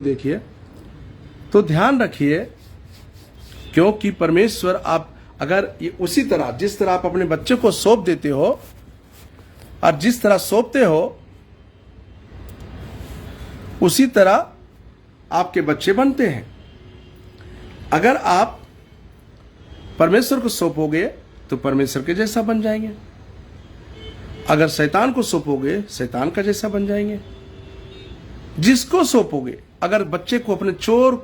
देखिए तो ध्यान रखिए, क्योंकि परमेश्वर आप अगर ये उसी तरह जिस तरह आप अपने बच्चे को सौंप देते हो और जिस तरह सौंपते हो उसी तरह आपके बच्चे बनते हैं। अगर आप परमेश्वर को सौंपोगे तो परमेश्वर के जैसा बन जाएंगे, अगर शैतान को सौंपोगे शैतान का जैसा बन जाएंगे। जिसको सौंपोगे, अगर बच्चे को अपने चोर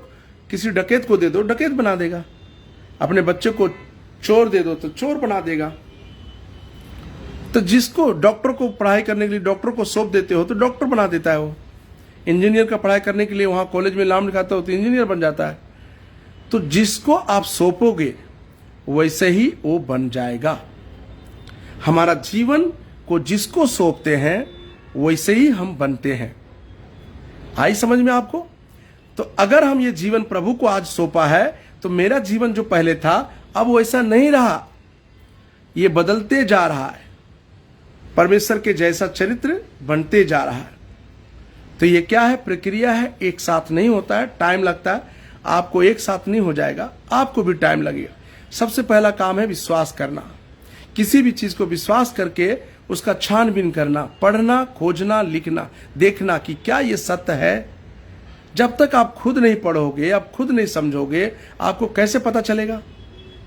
किसी डकैत को दे दो डकैत बना देगा, अपने बच्चे को चोर दे दो तो चोर बना देगा। तो जिसको डॉक्टर को पढ़ाई करने के लिए डॉक्टर को सौंप देते हो तो डॉक्टर बना देता है। वो इंजीनियर का पढ़ाई करने के लिए वहां कॉलेज में नाम लिखाता हो तो इंजीनियर बन जाता है। तो जिसको आप सौंपोगे वैसे ही वो बन जाएगा। हमारा जीवन को जिसको सौंपते हैं वैसे ही हम बनते हैं। आई समझ में आपको? तो अगर हम ये जीवन प्रभु को आज सौंपा है तो मेरा जीवन जो पहले था अब वैसा नहीं रहा, ये बदलते जा रहा है, परमेश्वर के जैसा चरित्र बनते जा रहा है। तो ये क्या है? प्रक्रिया है, एक साथ नहीं होता है, टाइम लगता है। आपको एक साथ नहीं हो जाएगा, आपको भी टाइम लगेगा। सबसे पहला काम है विश्वास करना। किसी भी चीज को विश्वास करके उसका छानबीन करना, पढ़ना, खोजना, लिखना, देखना कि क्या ये सत्य है। जब तक आप खुद नहीं पढ़ोगे, आप खुद नहीं समझोगे, आपको कैसे पता चलेगा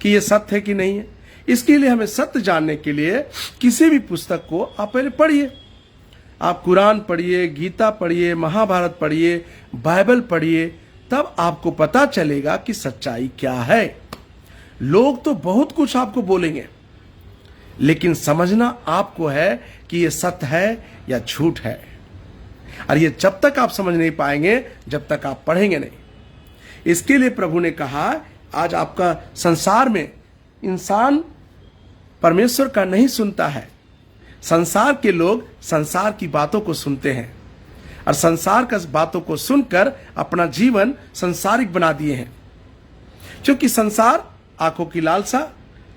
कि ये सत्य है कि नहीं है। इसके लिए हमें सत्य जानने के लिए किसी भी पुस्तक को आप पहले पढ़िए। आप कुरान पढ़िए, गीता पढ़िए, महाभारत पढ़िए, बाइबल पढ़िए, तब आपको पता चलेगा कि सच्चाई क्या है। लोग तो बहुत कुछ आपको बोलेंगे, लेकिन समझना आपको है कि ये सत्य है या झूठ है। और ये जब तक आप समझ नहीं पाएंगे जब तक आप पढ़ेंगे नहीं। इसके लिए प्रभु ने कहा, आज आपका संसार में इंसान परमेश्वर का नहीं सुनता है। संसार के लोग संसार की बातों को सुनते हैं और संसार का बातों को सुनकर अपना जीवन संसारिक बना दिए हैं। क्योंकि संसार, आंखों की लालसा,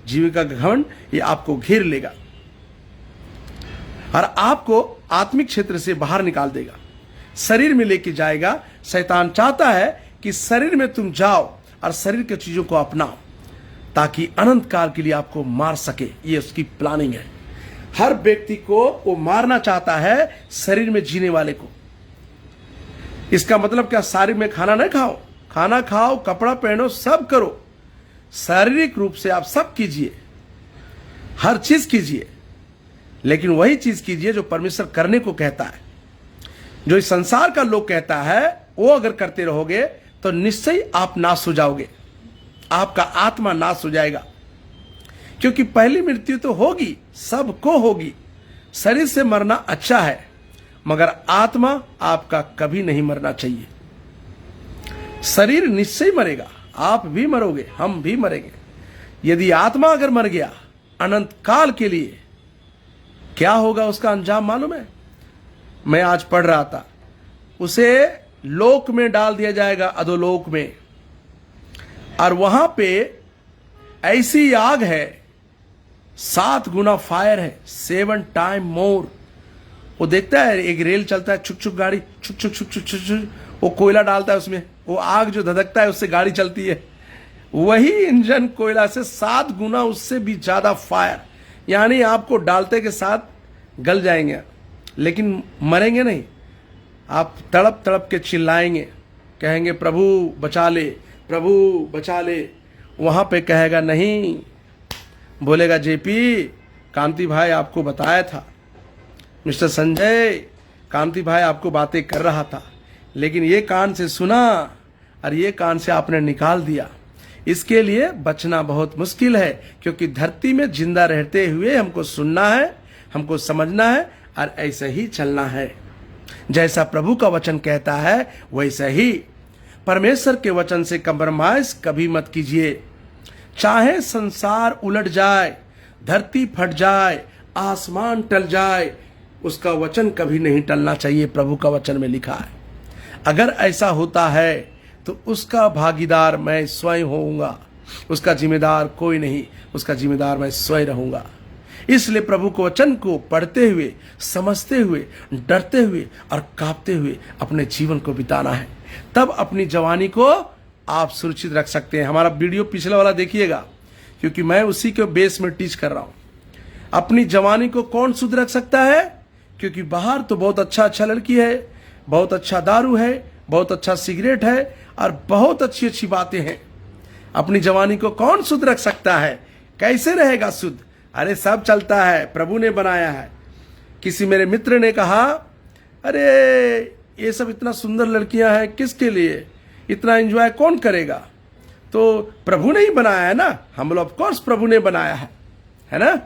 जीविका का घमंड, ये आपको घेर लेगा और आपको आत्मिक क्षेत्र से बाहर निकाल देगा, शरीर में लेके जाएगा। शैतान चाहता है कि शरीर में तुम जाओ और शरीर की चीजों को अपनाओ ताकि अनंत काल के लिए आपको मार सके। ये उसकी प्लानिंग है। हर व्यक्ति को वो मारना चाहता है, शरीर में जीने वाले को। इसका मतलब क्या? शरीर में खाना नहीं खाओ, खाना खाओ, कपड़ा पहनो, सब करो, शारीरिक रूप से आप सब कीजिए, हर चीज कीजिए, लेकिन वही चीज कीजिए जो परमेश्वर करने को कहता है। जो इस संसार का लोग कहता है वो अगर करते रहोगे तो निश्चय आप नाश हो जाओगे, आपका आत्मा नाश हो जाएगा। क्योंकि पहली मृत्यु तो होगी, सबको होगी। शरीर से मरना अच्छा है, मगर आत्मा आपका कभी नहीं मरना चाहिए। शरीर निश्चय मरेगा, आप भी मरोगे, हम भी मरेंगे। यदि आत्मा अगर मर गया अनंत काल के लिए, क्या होगा उसका अंजाम मालूम है? मैं आज पढ़ रहा था, उसे लोक में डाल दिया जाएगा, अधोलोक में, और वहां पे ऐसी आग है, 7 गुना फायर है, 7 टाइम मोर। वो देखता है एक रेल चलता है, छुक छुक गाड़ी, छुक छुक छुक छुक छुक छुक, वो कोयला डालता है उसमें, वो आग जो धधकता है उससे गाड़ी चलती है। वही इंजन कोयला से 7 गुना उससे भी ज्यादा फायर। यानी आपको डालते के साथ गल जाएंगे, लेकिन मरेंगे नहीं। आप तड़प तड़प के चिल्लाएंगे, कहेंगे प्रभु बचा ले, प्रभु बचा ले। वहां पे कहेगा नहीं, बोलेगा जेपी, कांति भाई आपको बताया था, मिस्टर संजय, कांति भाई आपको बातें कर रहा था, लेकिन ये कान से सुना और ये कान से आपने निकाल दिया। इसके लिए बचना बहुत मुश्किल है, क्योंकि धरती में जिंदा रहते हुए हमको सुनना है, हमको समझना है और ऐसे ही चलना है। जैसा प्रभु का वचन कहता है वैसे ही। परमेश्वर के वचन से कंप्रोमाइज कभी मत कीजिए। चाहे संसार उलट जाए, धरती फट जाए, आसमान टल जाए, उसका वचन कभी नहीं टलना चाहिए। प्रभु का वचन में लिखा है। अगर ऐसा होता है तो उसका भागीदार मैं स्वयं होऊंगा, उसका जिम्मेदार कोई नहीं, उसका जिम्मेदार मैं स्वयं रहूंगा। इसलिए प्रभु के वचन को पढ़ते हुए, समझते हुए, डरते हुए और कांपते हुए अपने जीवन को बिताना है। तब अपनी जवानी को आप सुरक्षित रख सकते हैं। हमारा वीडियो पिछला वाला देखिएगा, क्योंकि मैं उसी के बेस में टीच कर रहा हूं। अपनी जवानी को कौन शुद्ध रख सकता है? क्योंकि बाहर तो बहुत अच्छा लड़की है, बहुत अच्छा दारू है, बहुत अच्छा सिगरेट है और बहुत अच्छी अच्छी बातें हैं। अपनी जवानी को कौन शुद्ध रख सकता है? कैसे रहेगा शुद्ध? अरे सब चलता है, प्रभु ने बनाया है। किसी मेरे मित्र ने कहा, अरे ये सब इतना सुंदर लड़कियां हैं, किसके लिए? इतना एंजॉय कौन करेगा? तो प्रभु ने ही बनाया है ना। हम लोग ऑफ कोर्स प्रभु ने बनाया है ना।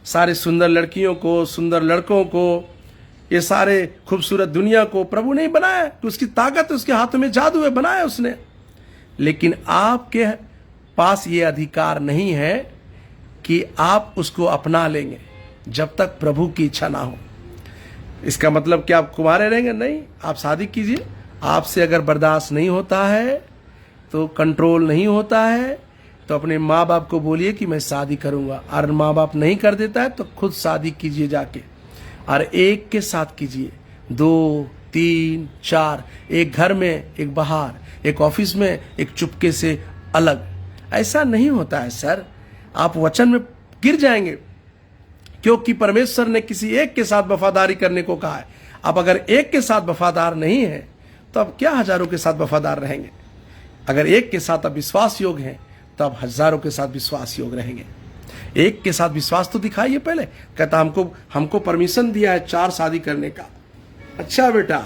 सारे सुंदर लड़कियों को, सुंदर लड़कों को, ये सारे खूबसूरत दुनिया को प्रभु ने ही बनाया। तो उसकी ताकत, उसके हाथों में जादू है, बनाया उसने। लेकिन आपके पास ये अधिकार नहीं है कि आप उसको अपना लेंगे जब तक प्रभु की इच्छा ना हो। इसका मतलब कि आप कुंवारे रहेंगे? नहीं, आप शादी कीजिए। आपसे अगर बर्दाश्त नहीं होता है, तो कंट्रोल नहीं होता है, तो अपने माँ बाप को बोलिए कि मैं शादी करूंगा। और माँ बाप नहीं कर देता है तो खुद शादी कीजिए जाके, और एक के साथ कीजिए, 2, 3, 4, एक घर में, एक बाहर, एक ऑफिस में, एक चुपके से अलग। ऐसा नहीं होता है सर, आप वचन में गिर जाएंगे, क्योंकि परमेश्वर ने किसी एक के साथ वफादारी करने को कहा है। अब अगर एक के साथ वफादार नहीं है तो अब क्या हजारों के साथ वफादार रहेंगे? अगर एक के साथ अब विश्वास योग हैं तो अब हजारों के साथ विश्वास योग रहेंगे। एक के साथ विश्वास तो दिखाइए पहले। कहता हमको परमिशन दिया है 4 शादी करने का। अच्छा बेटा,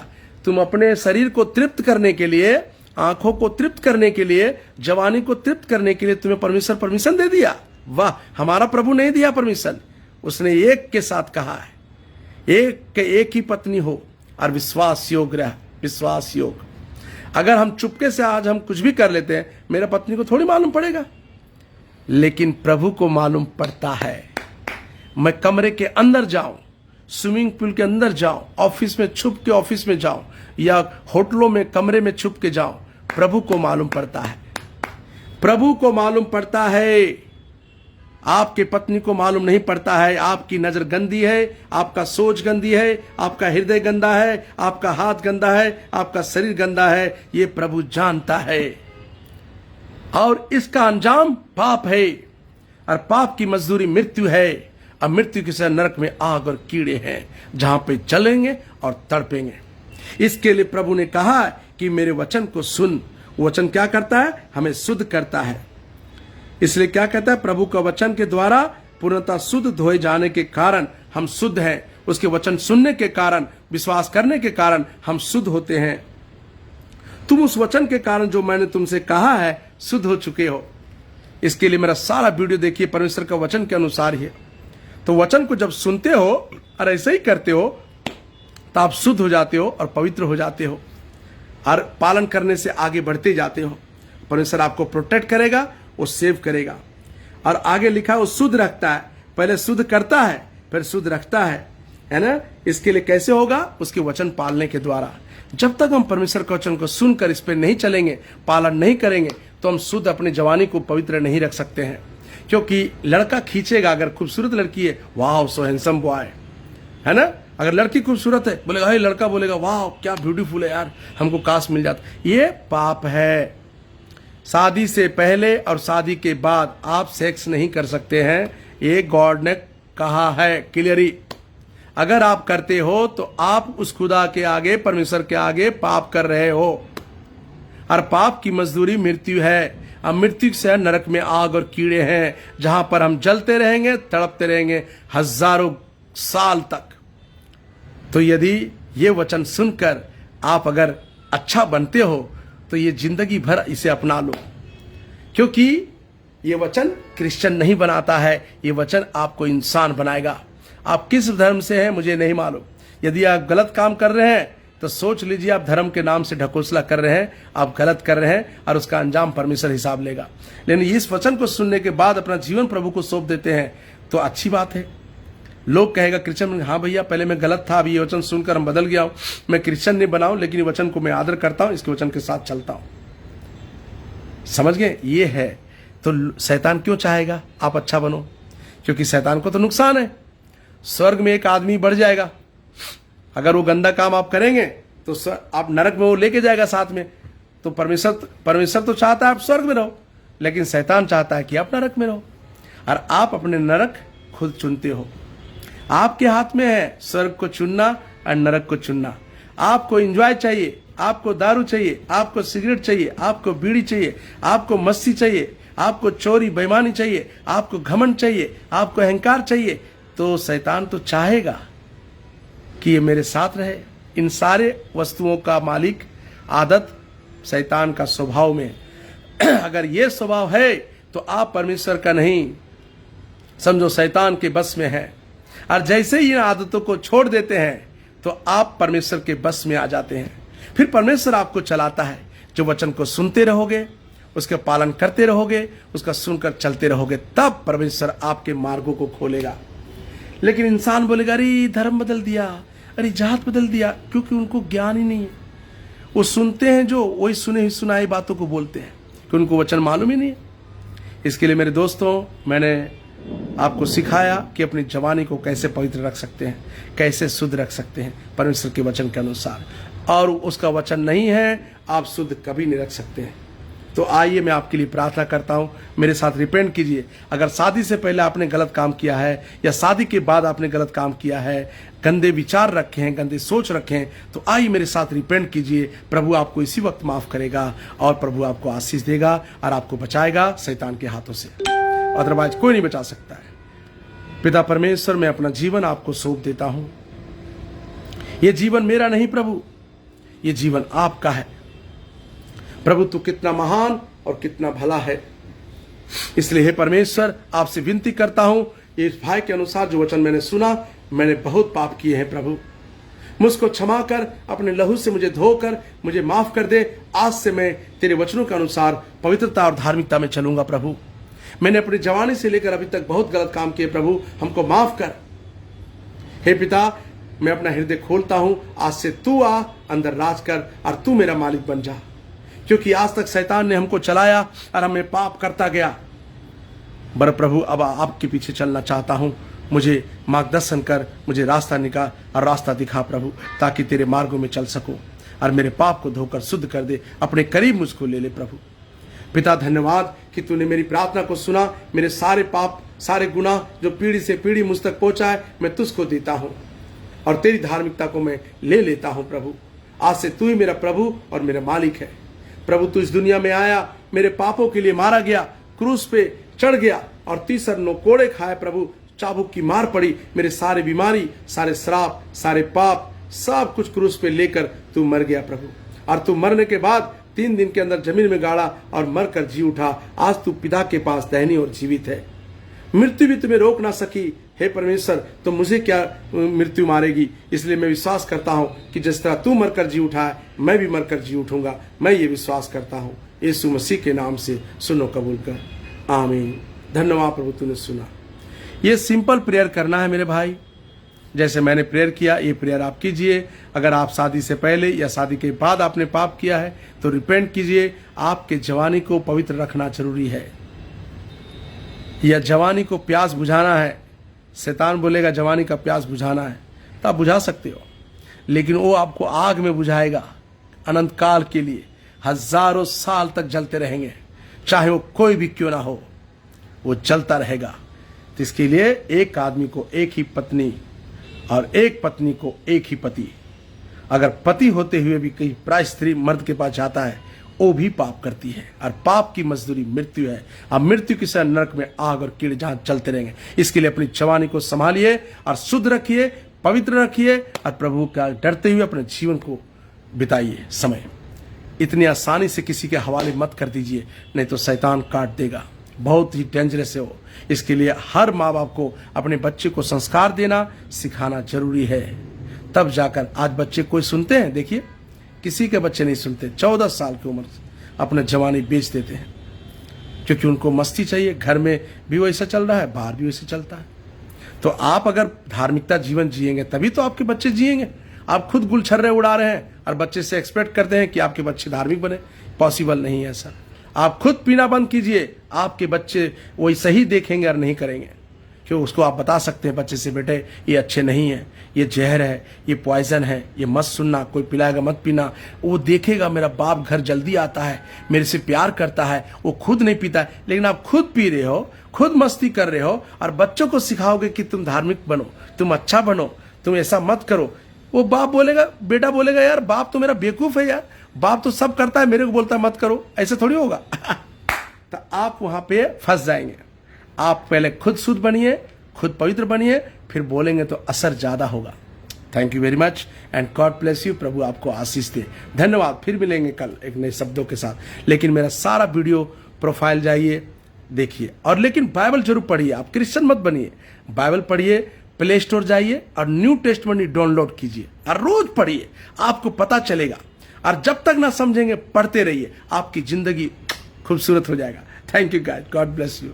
तुम अपने शरीर को तृप्त करने के लिए, आंखों को तृप्त करने के लिए, जवानी को तृप्त करने के लिए तुम्हें परमेश्वर परमिशन दे दिया। वाह, हमारा प्रभु नहीं दिया परमिशन। उसने एक के साथ कहा है, एक ही पत्नी हो और विश्वास योग रह, विश्वास योग। अगर हम चुपके से आज हम कुछ भी कर लेते हैं, मेरा पत्नी को थोड़ी मालूम पड़ेगा, लेकिन प्रभु को मालूम पड़ता है। मैं कमरे के अंदर जाऊं, स्विमिंग पूल के अंदर जाऊं, ऑफिस में छुप के ऑफिस में जाऊं, या होटलों में कमरे में छुप के जाऊं, प्रभु को मालूम पड़ता है। प्रभु को मालूम पड़ता है। आपके पत्नी को मालूम नहीं पड़ता है। आपकी नजर गंदी है, आपका सोच गंदी है, आपका हृदय गंदा है, आपका हाथ गंदा है, आपका शरीर गंदा है, ये प्रभु जानता है। और इसका अंजाम पाप है, और पाप की मजदूरी मृत्यु है, और मृत्यु के साथ नरक में आग और कीड़े हैं, जहां पे चलेंगे और तड़पेंगे। इसके लिए प्रभु ने कहा कि मेरे वचन को सुन। वचन क्या करता है? हमें शुद्ध करता है। इसलिए क्या कहता है? प्रभु का वचन के द्वारा पूर्णतः शुद्ध धोए जाने के कारण हम शुद्ध हैं। उसके वचन सुनने के कारण, विश्वास करने के कारण हम शुद्ध होते हैं। तुम उस वचन के कारण जो मैंने तुमसे कहा है शुद्ध हो चुके हो। इसके लिए मेरा सारा वीडियो देखिए, परमेश्वर का वचन के अनुसार ही। तो वचन को जब सुनते हो और ऐसे ही करते हो तो आप शुद्ध हो जाते हो और पवित्र हो जाते हो, और पालन करने से आगे बढ़ते जाते हो। परमेश्वर आपको प्रोटेक्ट करेगा, वो सेव करेगा। और आगे लिखा है वो शुद्ध रखता है। पहले शुद्ध करता है, फिर शुद्ध रखता है ना। इसके लिए कैसे होगा? उसके वचन पालने के द्वारा। जब तक हम परमेश्वर के वचन को सुनकर इस पर नहीं चलेंगे, पालन नहीं करेंगे, तो हम शुद्ध अपनी जवानी को पवित्र नहीं रख सकते हैं। क्योंकि लड़का खींचेगा, अगर खूबसूरत लड़की है, वाह सो हैंडसम बॉय, है ना। अगर लड़की खूबसूरत है, बोलेगा, हे लड़का बोलेगा, वाह क्या ब्यूटीफुल है यार, हमको काश मिल जाता। ये पाप है। शादी से पहले और शादी के बाद आप सेक्स नहीं कर सकते हैं, ये गॉड ने कहा है क्लियरली। अगर आप करते हो तो आप उस खुदा के आगे, परमेश्वर के आगे पाप कर रहे हो, और पाप की मजदूरी मृत्यु है। अब मृत्यु से नरक में आग और कीड़े हैं, जहां पर हम जलते रहेंगे, तड़पते रहेंगे हजारों साल तक। तो यदि ये वचन सुनकर आप अगर अच्छा बनते हो तो ये जिंदगी भर इसे अपना लो, क्योंकि ये वचन क्रिश्चियन नहीं बनाता है, ये वचन आपको इंसान बनाएगा। आप किस धर्म से हैं मुझे नहीं मालूम। यदि आप गलत काम कर रहे हैं तो सोच लीजिए आप धर्म के नाम से ढकोसला कर रहे हैं, आप गलत कर रहे हैं, और उसका अंजाम परमेश्वर हिसाब लेगा। लेकिन इस वचन को सुनने के बाद अपना जीवन प्रभु को सौंप देते हैं तो अच्छी बात है। लोग कहेगा क्रिश्चियन, हाँ भैया पहले मैं गलत था, अभी ये वचन सुनकर हम बदल गया हूं, मैं क्रिश्चियन नहीं बनाऊं, लेकिन ये वचन को मैं आदर करता हूं, इसके वचन के साथ चलता हूं। समझ गए? ये है। तो शैतान क्यों चाहेगा आप अच्छा बनो? क्योंकि शैतान को तो नुकसान है। स्वर्ग में एक आदमी बढ़ जाएगा, अगर वो गंदा काम आप करेंगे तो आप नरक में वो लेके जाएगा साथ में। तो परमेश्वर तो चाहता है आप स्वर्ग में रहो, लेकिन शैतान चाहता है कि आप नरक में रहो, और आप अपने नरक खुद चुनते हो। आपके हाथ में है स्वर्ग को चुनना और नरक को चुनना। आपको एंजॉय चाहिए, आपको दारू चाहिए, आपको सिगरेट चाहिए, आपको बीड़ी चाहिए, आपको मस्ती चाहिए, आपको चोरी बेईमानी चाहिए, आपको घमंड चाहिए, आपको अहंकार चाहिए, तो शैतान तो चाहेगा कि ये मेरे साथ रहे। इन सारे वस्तुओं का मालिक आदत शैतान का स्वभाव में अगर ये स्वभाव है तो आप परमेश्वर का नहीं, समझो शैतान के बस में है। और जैसे ही इन आदतों को छोड़ देते हैं तो आप परमेश्वर के बस में आ जाते हैं। फिर परमेश्वर आपको चलाता है। जो वचन को सुनते रहोगे, उसके पालन करते रहोगे, उसका सुनकर चलते रहोगे, तब परमेश्वर आपके मार्गों को खोलेगा। लेकिन इंसान बोलेगा अरे धर्म बदल दिया, अरे जात बदल दिया, क्योंकि उनको ज्ञान ही नहीं है। वो सुनते हैं जो वही सुने सुनाई बातों को बोलते हैं, कि उनको वचन मालूम ही नहीं है। इसके लिए मेरे दोस्तों, मैंने आपको सिखाया कि अपनी जवानी को कैसे पवित्र रख सकते हैं, कैसे शुद्ध रख सकते हैं परमेश्वर के वचन के अनुसार। और उसका वचन नहीं है, आप शुद्ध कभी नहीं रख सकते हैं। तो आइए मैं आपके लिए प्रार्थना करता हूं, मेरे साथ रिपेंट कीजिए। अगर शादी से पहले आपने गलत काम किया है या शादी के बाद आपने गलत काम किया है, गंदे विचार रखे हैं, गंदे सोच रखे हैं, तो आइए मेरे साथ रिपेंट कीजिए। प्रभु आपको इसी वक्त माफ करेगा और प्रभु आपको आशीष देगा और आपको बचाएगा शैतान के हाथों से। अदरवाइज कोई नहीं बचा सकता है। पिता परमेश्वर, मैं अपना जीवन आपको सौंप देता हूं। यह जीवन मेरा नहीं प्रभु, यह जीवन आपका है। प्रभु तू कितना महान और कितना भला है। इसलिए हे परमेश्वर, आपसे विनती करता हूं, इस भाई के अनुसार जो वचन मैंने सुना, मैंने बहुत पाप किए हैं प्रभु, मुझको क्षमा कर, अपने लहू से मुझे धोकर मुझे माफ कर दे। आज से मैं तेरे वचनों के अनुसार पवित्रता और धार्मिकता में चलूंगा प्रभु। मैंने अपनी जवानी से लेकर अभी तक बहुत गलत काम किए प्रभु, हमको माफ कर। हे पिता, मैं अपना हृदय खोलता हूं, आज से तू आ, अंदर राज कर और तू मेरा मालिक बन जा। क्योंकि आज तक शैतान ने हमको चलाया और हमें पाप करता गया। बर प्रभु, अब आपके पीछे चलना चाहता हूं। मुझे मार्गदर्शन कर, मुझे रास्ता निकाल और रास्ता दिखा प्रभु, ताकि तेरे मार्गों में चल सकूं और मेरे पाप को धोकर शुद्ध कर दे। अपने करीब मुझको ले ले प्रभु। पिता, धन्यवाद कि तूने मेरी प्रार्थना को सुना। मेरे सारे पाप, सारे गुनाह जो पीढ़ी से पीढ़ी मुझ तक पहुंचा है, मैं तुझको देता हूं और तेरी धार्मिकता को मैं ले लेता हूं प्रभु। आज से तू ही मेरा प्रभु और मेरा मालिक है प्रभु। तू इस दुनिया में आया, मेरे पापों के लिए मारा गया, क्रूस पे चढ़ गया और 30 कोड़े खाए प्रभु, चाबुक की मार पड़ी, मेरे सारे बीमारी, सारे श्राप, सारे पाप, सब कुछ क्रूस पे लेकर तू मर गया प्रभु। और तू मरने के बाद 3 दिन के अंदर जमीन में गाड़ा और मर कर जी उठा। आज तू पिता के पास दहनी और जीवित है। मृत्यु भी तुम्हें रोक ना सकी। हे परमेश्वर, तो मुझे क्या मृत्यु मारेगी। इसलिए मैं विश्वास करता हूं कि जिस तरह तू मरकर जी उठा है, मैं भी मरकर जी उठूंगा। मैं ये विश्वास करता हूं। यीशु मसीह के नाम से सुनो, कबूल कर। आमीन। धन्यवाद प्रभु, तूने सुना। ये सिंपल प्रेयर करना है मेरे भाई। जैसे मैंने प्रेयर किया, ये प्रेयर आप कीजिए। अगर आप शादी से पहले या शादी के बाद आपने पाप किया है तो रिपेंट कीजिए। आपके जवानी को पवित्र रखना जरूरी है। या जवानी को प्यास बुझाना है। शैतान बोलेगा जवानी का प्यास बुझाना है, तो आप बुझा सकते हो, लेकिन वो आपको आग में बुझाएगा अनंत काल के लिए। हजारों साल तक जलते रहेंगे, चाहे वो कोई भी क्यों ना हो, वो जलता रहेगा। तो इसके लिए एक आदमी को एक ही पत्नी और एक पत्नी को एक ही पति। अगर पति होते हुए भी कहीं प्राय स्त्री मर्द के पास जाता है, वो भी पाप करती है और पाप की मजदूरी मृत्यु है। अब मृत्यु के साथ नरक में आग और कीड़े जहां चलते रहेंगे। इसके लिए अपनी जवानी को संभालिए और शुद्ध रखिए, पवित्र रखिए और प्रभु का डरते हुए अपने जीवन को बिताइए। समय इतनी आसानी से किसी के हवाले मत कर दीजिए, नहीं तो शैतान काट देगा। बहुत ही डेंजरस है वो। इसके लिए हर माँ बाप को अपने बच्चे को संस्कार देना, सिखाना जरूरी है। तब जाकर, आज बच्चे कोई सुनते हैं? देखिए, किसी के बच्चे नहीं सुनते। 14 साल की उम्र अपना जवानी बेच देते हैं, क्योंकि उनको मस्ती चाहिए। घर में भी वैसा चल रहा है, बाहर भी वैसे चलता है। तो आप अगर धार्मिकता जीवन जिएंगे तभी तो आपके बच्चे जिएंगे। आप खुद गुलछर्रे उड़ा रहे हैं और बच्चे से एक्सपेक्ट करते हैं कि आपके बच्चे धार्मिक बने। पॉसिबल नहीं है ऐसा। आप खुद पीना बंद कीजिए, आपके बच्चे वही सही देखेंगे और नहीं करेंगे, क्यों उसको आप बता सकते हैं बच्चे से, बेटे ये अच्छे नहीं है, ये जहर है, ये पॉइजन है, ये मत सुनना, कोई पिलाएगा मत पीना। वो देखेगा मेरा बाप घर जल्दी आता है, मेरे से प्यार करता है, वो खुद नहीं पीता है, लेकिन आप खुद पी रहे हो, खुद मस्ती कर रहे हो और बच्चों को सिखाओगे कि तुम धार्मिक बनो, तुम अच्छा बनो, तुम ऐसा मत करो। वो बाप बोलेगा, बेटा बोलेगा यार बाप तो मेरा बेवकूफ है यार, बाप तो सब करता है, मेरे को बोलता है मत करो, ऐसे थोड़ी होगा। तो आप वहां पे फंस जाएंगे। आप पहले खुद शुद्ध बनिए, खुद पवित्र बनिए, फिर बोलेंगे तो असर ज्यादा होगा। Thank you very much and god bless you. प्रभु आपको आशीष दे। धन्यवाद। फिर मिलेंगे कल एक नए शब्दों के साथ। लेकिन मेरा सारा वीडियो प्रोफाइल जाइए देखिए, और लेकिन बाइबल जरूर पढ़िए। आप क्रिश्चियन मत बनिए, बाइबल पढ़िए, प्ले स्टोर जाइए और न्यू टेस्टमेंट डाउनलोड कीजिए और रोज पढ़िए, आपको पता चलेगा। और जब तक ना समझेंगे पढ़ते रहिए, आपकी जिंदगी खूबसूरत हो जाएगा। Thank you guys, God bless you.